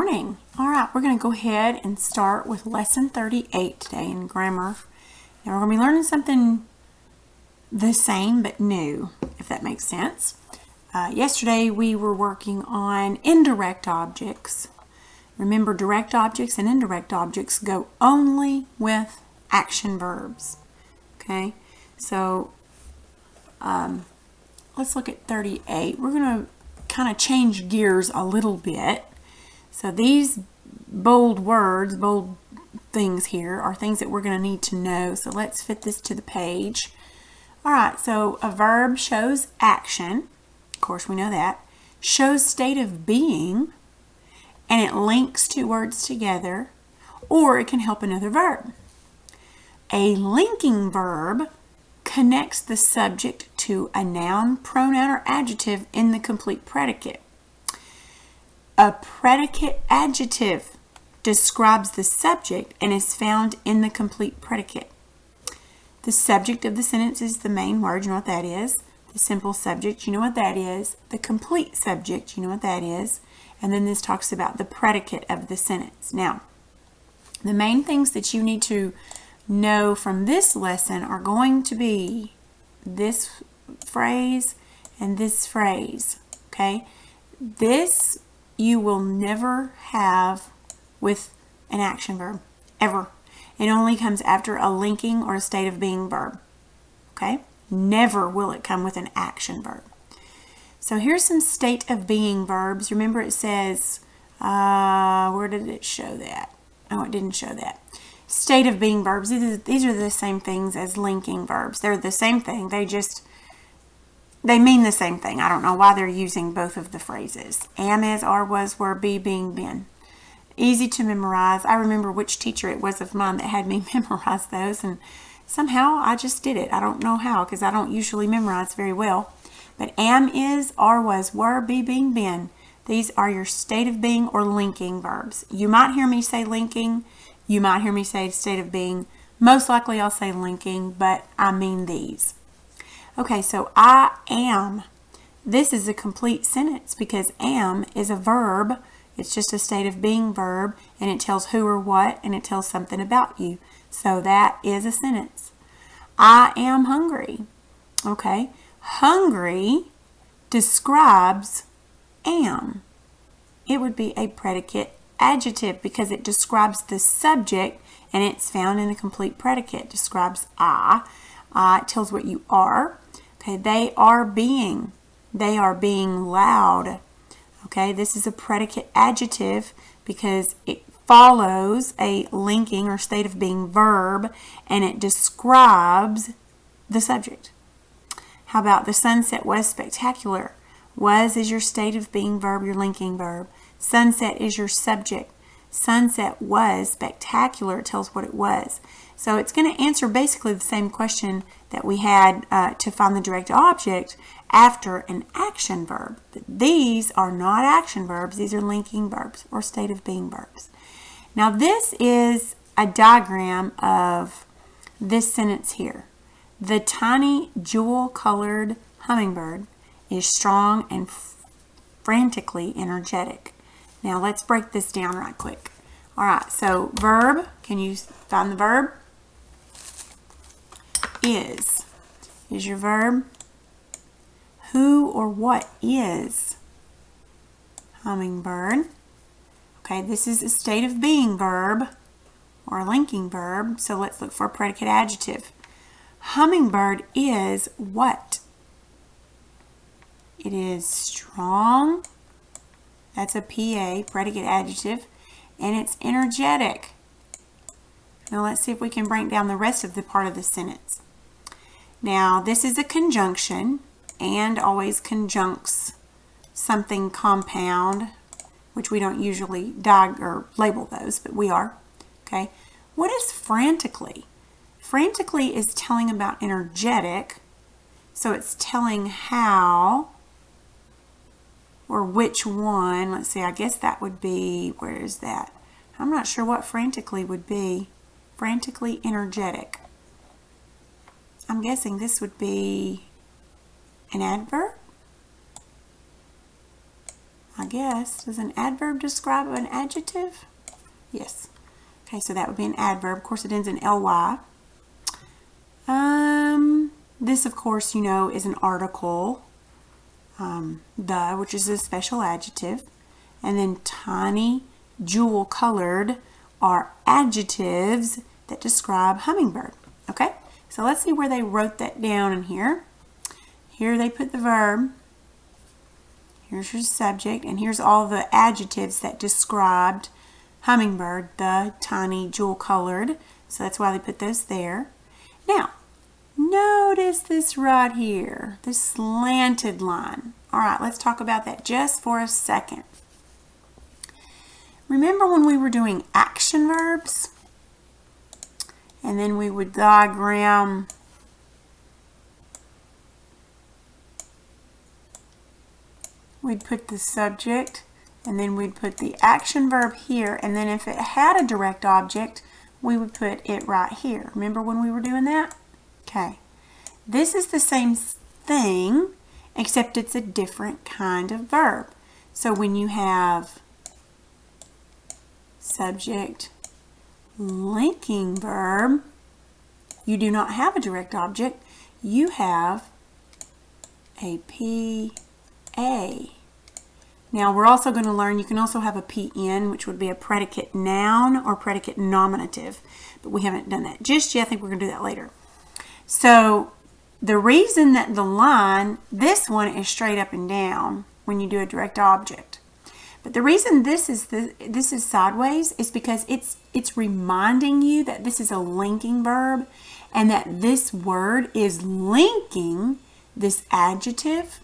morning. All right, we're going to go ahead and start with lesson 38 today in grammar. Now we're going to be learning something the same but new, if that makes sense. Yesterday we were working on indirect objects. Remember, direct objects and indirect objects go only with action verbs. Okay, so let's look at 38. We're going to kind of change gears a little bit. So these bold words, bold things here are things that we're going to need to know. So let's fit this to the page. All right, so a verb shows action. Of course, we know that. Shows state of being, and it links two words together, or it can help another verb. A linking verb connects the subject to a noun, pronoun, or adjective in the complete predicate. A predicate adjective describes the subject and is found in the complete predicate. The subject of the sentence is the main word, you know what that is. The simple subject, you know what that is. The complete subject, you know what that is. And then this talks about the predicate of the sentence. Now, the main things that you need to know from this lesson are going to be this phrase and this phrase, okay? This you will never have with an action verb, ever. It only comes after a linking or a state of being verb, okay? Never will it come with an action verb. So here's some state of being verbs. Remember it says, where did it show that? Oh, it didn't show that. State of being verbs, these are the same things as linking verbs. They're the same thing. They mean the same thing. I don't know why they're using both of the phrases. Am, is, are, was, were, be, being, been. Easy to memorize. I remember which teacher it was of mine that had me memorize those, and somehow I just did it. I don't know how, because I don't usually memorize very well. But am, is, are, was, were, be, being, been. These are your state of being or linking verbs. You might hear me say linking. You might hear me say state of being. Most likely I'll say linking, but I mean these. Okay, so I am. This is a complete sentence because am is a verb. It's just a state of being verb, and it tells who or what, and it tells something about you. So that is a sentence. I am hungry. Okay, hungry describes am. It would be a predicate adjective because it describes the subject, and it's found in the complete predicate. It describes I. It tells what you are. Okay, they are being. They are being loud. Okay, this is a predicate adjective because it follows a linking or state of being verb, and it describes the subject. How about the sunset was spectacular? Was is your state of being verb, your linking verb. Sunset is your subject. Sunset was spectacular. It tells what it was. So it's going to answer basically the same question that we had to find the direct object after an action verb. But these are not action verbs. These are linking verbs or state of being verbs. Now this is a diagram of this sentence here. The tiny jewel-colored hummingbird is strong and frantically energetic. Now let's break this down right quick. All right, so verb, can you find the verb? Is your verb. Who or what is hummingbird? Okay, this is a state of being verb or a linking verb, so let's look for a predicate adjective. Hummingbird is what? It is strong. That's a PA, predicate adjective, and it's energetic. Now let's see if we can break down the rest of the part of the sentence. Now this is a conjunction, and always conjuncts something compound, which we don't usually or label those, but we are. Okay. What is frantically? Frantically is telling about energetic, so it's telling how or which one. Let's see, I guess that would be, where is that? I'm not sure what frantically would be. Frantically energetic. I'm guessing this would be an adverb. I guess. Does an adverb describe an adjective? Yes. Okay, so that would be an adverb. Of course, it ends in ly. This, of course, you know, is an article. The, which is a special adjective. And then tiny, jewel-colored are adjectives that describe hummingbird. Okay, so let's see where they wrote that down in here. Here they put the verb. Here's your subject, and here's all the adjectives that described hummingbird, the, tiny, jewel-colored. So that's why they put those there. Now, notice this right here, this slanted line. All right, let's talk about that just for a second. Remember when we were doing action verbs? And then we would diagram we'd put the subject, and then we'd put the action verb here, and then if it had a direct object, we would put it right here. Remember when we were doing that? Okay. This is the same thing, except it's a different kind of verb. So when you have subject, linking verb, you do not have a direct object. You have a PA. Now we're also going to learn you can also have a PN, which would be a predicate noun or predicate nominative, but we haven't done that just yet. I think we're going to do that later. So the reason that the line, this one is straight up and down when you do a direct object. But the reason this is sideways is because it's reminding you that this is a linking verb and that this word is linking this adjective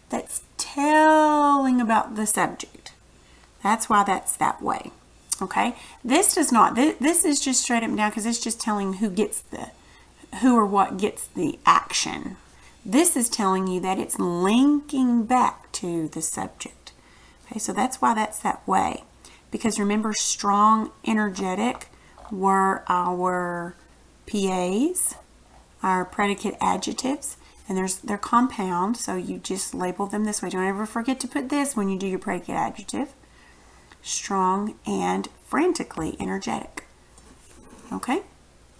that's telling about the subject. That's why that's that way. Okay? This does not. This is just straight up and down because it's just telling who or what gets the action. This is telling you that it's linking back to the subject. Okay, so that's why that's that way. Because remember, strong, energetic were our PAs, our predicate adjectives, and they're compound, so you just label them this way. Don't ever forget to put this when you do your predicate adjective. Strong and frantically energetic. Okay,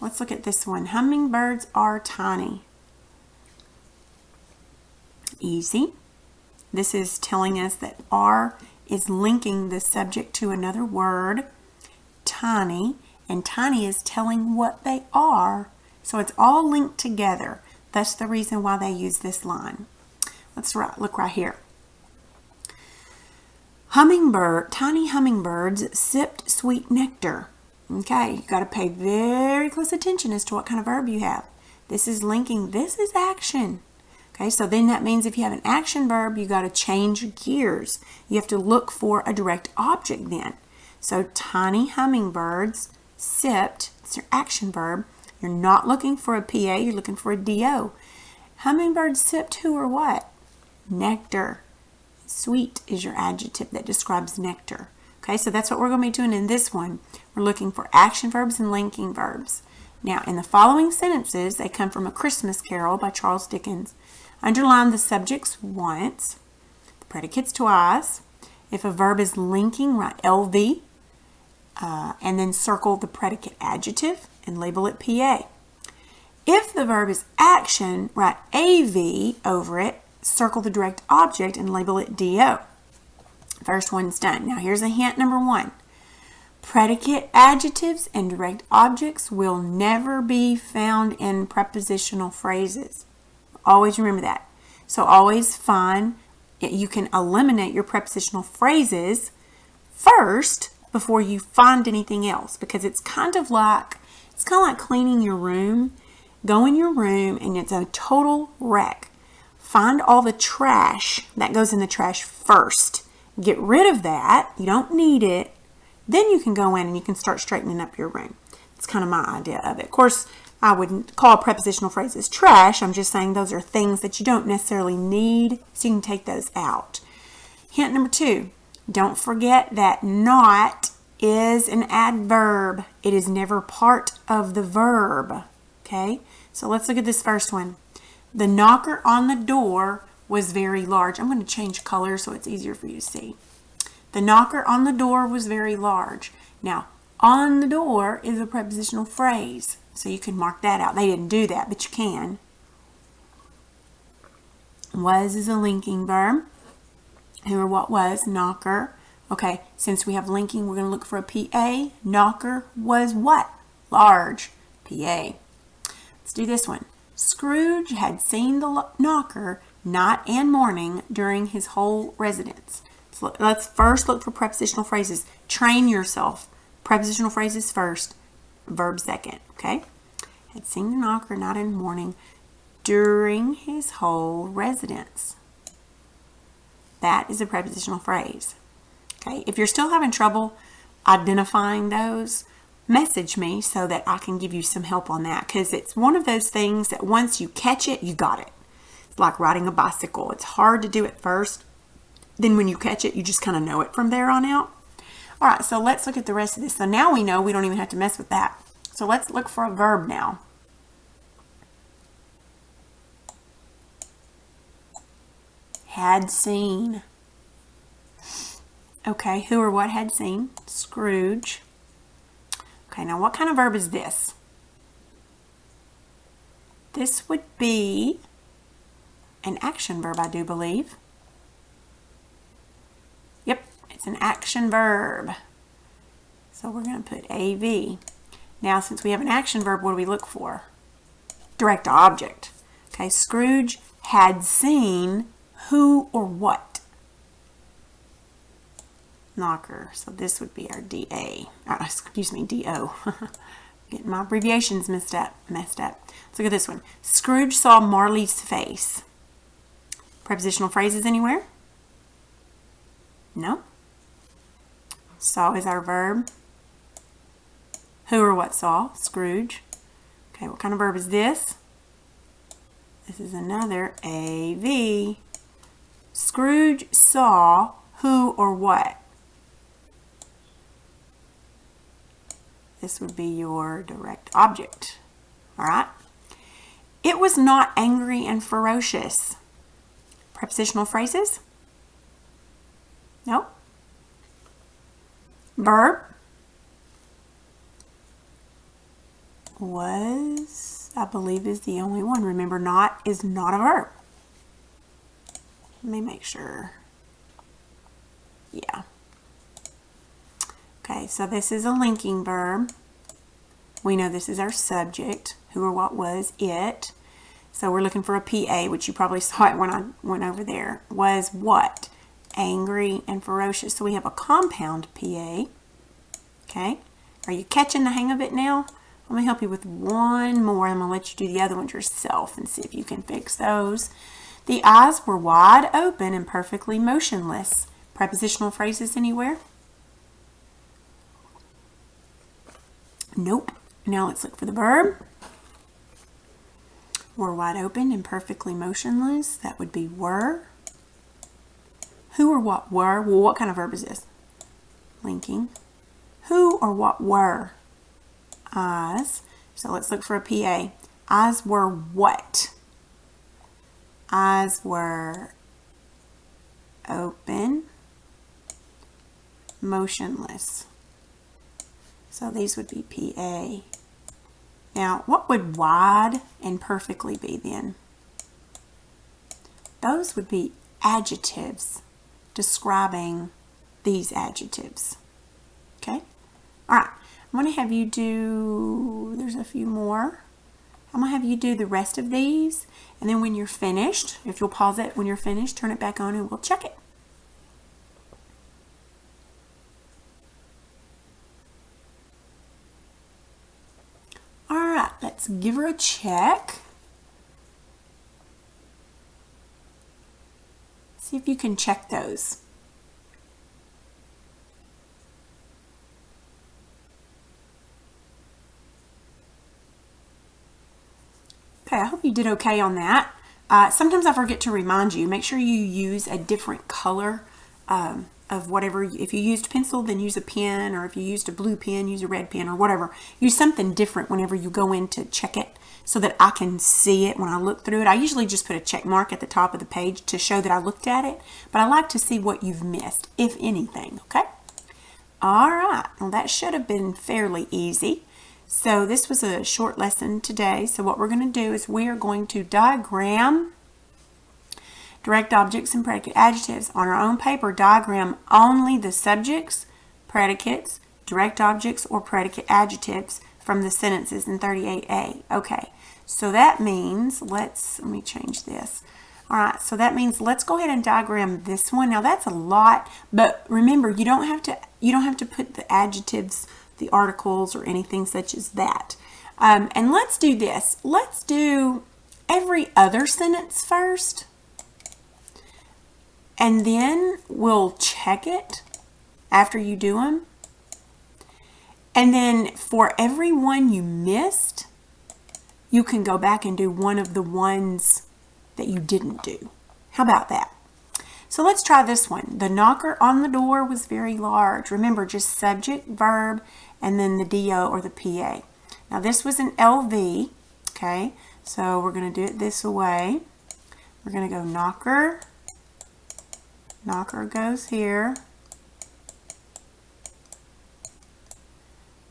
let's look at this one. Hummingbirds are tiny. Easy. This is telling us that are is linking the subject to another word, tiny, and tiny is telling what they are. So it's all linked together. That's the reason why they use this line. Let's look right here. Tiny hummingbirds sipped sweet nectar. Okay, you got to pay very close attention as to what kind of verb you have. This is linking, this is action. Okay, so then that means if you have an action verb, you got to change gears. You have to look for a direct object then. So tiny hummingbirds sipped, it's your action verb. You're not looking for a PA, you're looking for a DO. Hummingbirds sipped who or what? Nectar. Sweet is your adjective that describes nectar. Okay, so that's what we're going to be doing in this one. We're looking for action verbs and linking verbs. Now, in the following sentences, they come from A Christmas Carol by Charles Dickens. Underline the subjects once, the predicates twice. If a verb is linking, write LV, and then circle the predicate adjective and label it PA. If the verb is action, write AV over it, circle the direct object, and label it DO. First one's done. Now here's a hint number one. Predicate adjectives and direct objects will never be found in prepositional phrases. Always remember that. So always find, you can eliminate your prepositional phrases first before you find anything else, because it's kind of like cleaning your room. Go in your room and it's a total wreck. Find all the trash that goes in the trash first. Get rid of that. You don't need it. Then you can go in and you can start straightening up your room. It's kind of my idea of it. Of course, I wouldn't call prepositional phrases trash. I'm just saying those are things that you don't necessarily need, so you can take those out. Hint number two, don't forget that not is an adverb. It is never part of the verb. Okay, so let's look at this first one. The knocker on the door was very large. I'm going to change color so it's easier for you to see. The knocker on the door was very large. Now, on the door is a prepositional phrase, so you can mark that out. They didn't do that, but you can. Was is a linking verb. Who or what was? Knocker. Okay, since we have linking, we're going to look for a PA. Knocker was what? Large. PA. Let's do this one. Scrooge had seen the knocker night and morning during his whole residence. So let's first look for prepositional phrases. Train yourself. Prepositional phrases first, verb second. Okay? Had seen the knocker night and morning during his whole residence. That is a prepositional phrase. Okay, if you're still having trouble identifying those, message me so that I can give you some help on that, because it's one of those things that once you catch it, you got it. It's like riding a bicycle. It's hard to do it first. Then when you catch it, you just kind of know it from there on out. All right, so let's look at the rest of this. So now we know we don't even have to mess with that. So let's look for a verb now. Had seen. Okay, who or what had seen? Scrooge. Okay, now what kind of verb is this? This would be an action verb, I do believe. Yep, it's an action verb. So we're going to put AV. Now, since we have an action verb, what do we look for? Direct object. Okay, Scrooge had seen who or what? Knocker. So this would be our DA. Excuse me, DO. Getting my abbreviations messed up. Let's look at this one. Scrooge saw Marley's face. Prepositional phrases anywhere? No. Saw is our verb. Who or what saw? Scrooge. Okay, what kind of verb is this? This is another AV. Scrooge saw who or what? This would be your direct object. All right. It was not angry and ferocious. Prepositional phrases? No. Verb? Was, I believe, is the only one. Remember, not is not a verb. Let me make sure. Yeah. Okay, so this is a linking verb. We know this is our subject. Who or what was it? So we're looking for a PA, which you probably saw it when I went over there. Was what? Angry and ferocious. So we have a compound PA. Okay. Are you catching the hang of it now? Let me help you with one more. I'm going to let you do the other ones yourself and see if you can fix those. The eyes were wide open and perfectly motionless. Prepositional phrases anywhere? Nope. Now let's look for the verb. Were wide open and perfectly motionless. That would be were. Who or what were? Well, what kind of verb is this? Linking. Who or what were? Eyes. So let's look for a PA. Eyes were what? Eyes were open, motionless. So these would be PA. Now, what would wide and perfectly be then? Those would be adjectives describing these adjectives. Okay? All right. I'm going to have you do, there's a few more. I'm going to have you do the rest of these, and then when you're finished, if you'll pause it when you're finished, turn it back on and we'll check it. All right, let's give her a check. See if you can check those. Okay, I hope you did okay on that. Sometimes I forget to remind you, make sure you use a different color of whatever. If you used pencil, then use a pen, or if you used a blue pen, use a red pen, or whatever. Use something different whenever you go in to check it, so that I can see it when I look through it. I usually just put a check mark at the top of the page to show that I looked at it, but I like to see what you've missed, if anything, okay? All right, well that should have been fairly easy. So this was a short lesson today. So what we're going to do is we are going to diagram direct objects and predicate adjectives. On our own paper, diagram only the subjects, predicates, direct objects, or predicate adjectives from the sentences in 38A. Okay, so that means, let me change this. All right, so that means let's go ahead and diagram this one. Now that's a lot, but remember, you don't have to put the adjectives, the articles, or anything such as that. And let's do this. Let's do every other sentence first, and then we'll check it after you do them. And then for every one you missed, you can go back and do one of the ones that you didn't do. How about that? So let's try this one. The knocker on the door was very large. Remember, just subject, verb, and then the DO or the PA. Now this was an LV, okay? So we're going to do it this way. We're going to go knocker. Knocker goes here.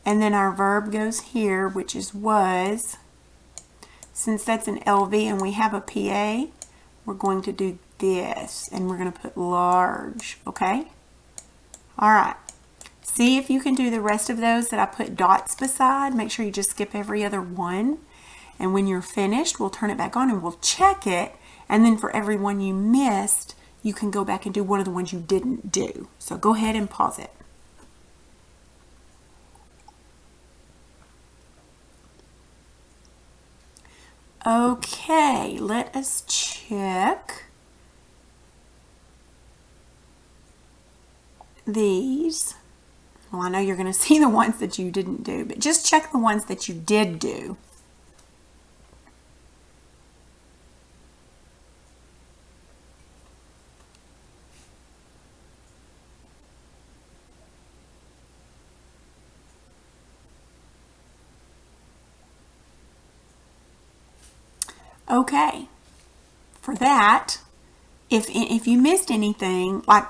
And then our verb goes here, which is was. Since that's an LV and we have a PA, we're going to do this. And we're going to put large, okay? All right. See if you can do the rest of those that I put dots beside. Make sure you just skip every other one. And when you're finished, we'll turn it back on and we'll check it. And then for every one you missed, you can go back and do one of the ones you didn't do. So go ahead and pause it. Okay, let us check these. Well, I know you're going to see the ones that you didn't do, but just check the ones that you did do. Okay, for that, if you missed anything, like,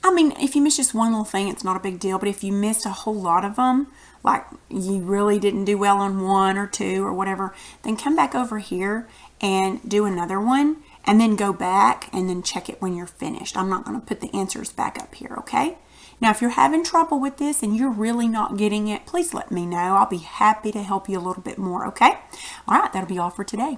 I mean, if you missed just one little thing, it's not a big deal, but if you missed a whole lot of them, like you really didn't do well on one or two or whatever, then come back over here and do another one, and then go back and then check it when you're finished. I'm not going to put the answers back up here, okay? Now, if you're having trouble with this and you're really not getting it, please let me know. I'll be happy to help you a little bit more, okay? All right, that'll be all for today.